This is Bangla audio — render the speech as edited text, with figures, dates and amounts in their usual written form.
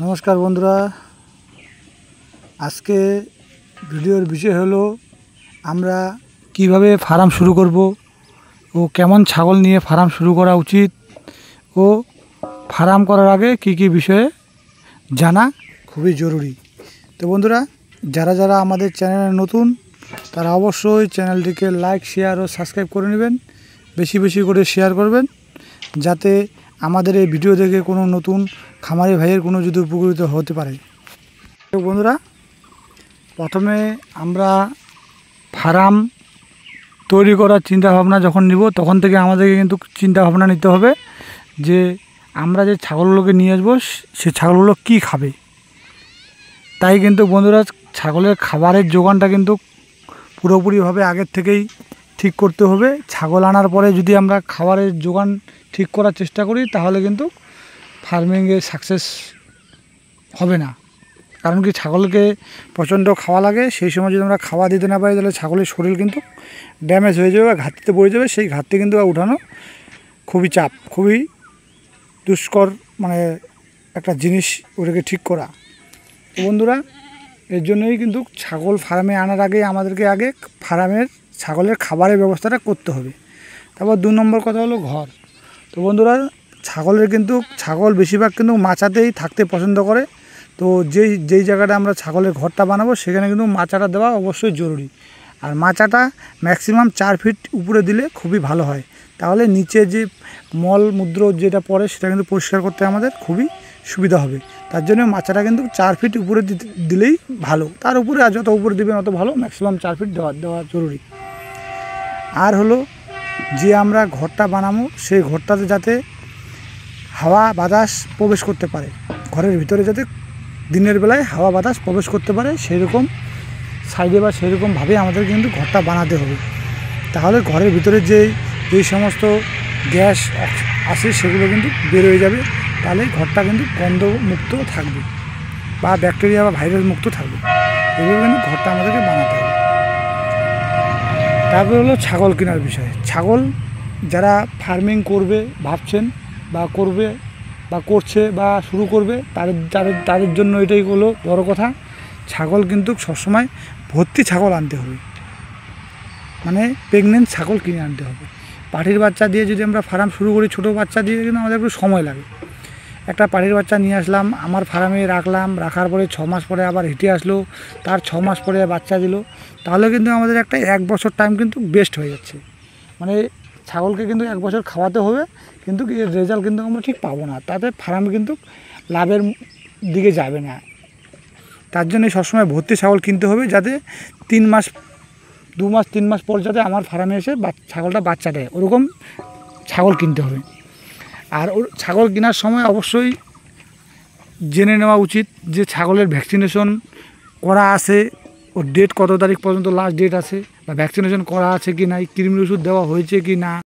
নমস্কার বন্ধুরা, আজকে ভিডিওর বিষয় হলো আমরা কিভাবে ফার্ম শুরু করব ও কেমন ছাগল নিয়ে ফার্ম শুরু করা উচিত ও ফার্ম করার আগে কি কি বিষয়ে জানা খুবই জরুরি। তো বন্ধুরা, যারা যারা আমাদের চ্যানেলে নতুন তারা অবশ্যই চ্যানেলটিকে লাইক, শেয়ার ও সাবস্ক্রাইব করে নেবেন। বেশি বেশি করে শেয়ার করবেন, যাতে আমাদের এই ভিডিও দেখে কোনো নতুন খামারি ভাইয়ের কোনো যদি উপকৃত হতে পারে। তো বন্ধুরা, প্রথমে আমরা ফার্ম তৈরি করার চিন্তাভাবনা যখন নিব, তখন থেকে আমাদেরকে কিন্তু চিন্তাভাবনা নিতে হবে যে আমরা যে ছাগলগুলোকে নিয়ে আসবো সে ছাগলগুলো কী খাবে। তাই কিন্তু বন্ধুরা, ছাগলের খাবারের যোগানটা কিন্তু পুরোপুরিভাবে আগের থেকেই ঠিক করতে হবে। ছাগল আনার পরে যদি আমরা খাবারের যোগান ঠিক করার চেষ্টা করি, তাহলে কিন্তু ফার্মিংয়ে সাকসেস হবে না। কারণ কি, ছাগলকে প্রচণ্ড খাওয়া লাগে, সেই সময় যদি আমরা খাওয়া দিতে না পারি, তাহলে ছাগলের শরীর কিন্তু ড্যামেজ হয়ে যাবে বা ঘাটতিতে পড়ে যাবে। সেই ঘাটতি কিন্তু উঠানো খুবই চাপ, খুবই দুষ্কর একটা জিনিস ওটাকে ঠিক করা। তো বন্ধুরা, এর জন্যই কিন্তু ছাগল ফার্মে আনার আগে আমাদেরকে আগে ফার্মের ছাগলের খাবারের ব্যবস্থাটা করতে হবে। তারপর 2 নম্বর কথা হলো ঘর। তো বন্ধুরা, ছাগল বেশিরভাগ কিন্তু মাচাতেই থাকতে পছন্দ করে। তো যেই জায়গাটা আমরা ছাগলের ঘরটা বানাবো, সেখানে কিন্তু মাচাটা দেওয়া অবশ্যই জরুরি। আর মাচাটা ম্যাক্সিমাম 4 ফিট উপরে দিলে খুবই ভালো হয়। তাহলে নিচে যে মলমূত্র যেটা পড়ে সেটা কিন্তু পরিষ্কার করতে আমাদের খুবই সুবিধা হবে। তার জন্য মাচাটা কিন্তু 4 ফিট উপরে দিলেই ভালো। তার উপরে আর যত উপরে দেবেন অত ভালো, ম্যাক্সিমাম 4 ফিট দেওয়া জরুরি। আর হলো যে আমরা ঘরটা বানাবো, সেই ঘরটাতে যাতে হাওয়া বাতাস প্রবেশ করতে পারে, ঘরের ভিতরে যাতে দিনের বেলায় হাওয়া বাতাস প্রবেশ করতে পারে, সেরকম সাইডে বা সেরকমভাবে আমাদের কিন্তু ঘরটা বানাতে হবে। তাহলে ঘরের ভিতরে যেই সমস্ত গ্যাস আসে সেগুলো কিন্তু বের হয়ে যাবে। তাহলে ঘরটা কিন্তু গন্ধমুক্ত থাকবে বা ব্যাকটেরিয়া বা ভাইরাস মুক্ত থাকবে। এগুলো কিন্তু ঘরটা আমাদেরকে বানাতে হবে। তারপরে হলো ছাগল কেনার বিষয়। ছাগল যারা ফার্মিং করবে ভাবছেন বা করবে বা করছে বা শুরু করবে, তাদের জন্য এটাই হলো বড় কথা। ছাগল কিন্তু সবসময় ভর্তি ছাগল আনতে হবে, প্রেগনেন্ট ছাগল কিনে আনতে হবে। পাঠির বাচ্চা দিয়ে যদি আমরা ফার্ম শুরু করি, ছোটো বাচ্চা দিয়ে কিন্তু আমাদের একটু সময় লাগে। একটা পাঠির বাচ্চা নিয়ে আসলাম, আমার ফার্মে রাখার পরে 6 মাস পরে আবার হেঁটে আসলো, তার 6 মাস পরে বাচ্চা দিল, তাহলে কিন্তু আমাদের একটা 1 বছর টাইম কিন্তু বেস্ট হয়ে যাচ্ছে। ছাগলকে কিন্তু 1 বছর খাওয়াতে হবে, কিন্তু এর রেজাল্ট কিন্তু আমরা ঠিক পাবো না। তাতে ফার্ম কিন্তু লাভের দিকে যাবে না। তার জন্য সবসময় ভর্তি ছাগল কিনতে হবে, যাতে 2 মাস 3 মাস পর যাতে আমার ফার্মে এসে ছাগলটা বাচ্চা দেয়, ওরকম ছাগল কিনতে হবে। আর ছাগল কেনার সময় অবশ্যই জেনে নেওয়া উচিত যে ছাগলের ভ্যাকসিনেশন করা আছে, ওর ডেট কত তারিখ পর্যন্ত লাস্ট ডেট আছে, বা ভ্যাকসিনেশন করা আছে কি নাই, কৃমির ওষুধ দেওয়া হয়েছে কি না।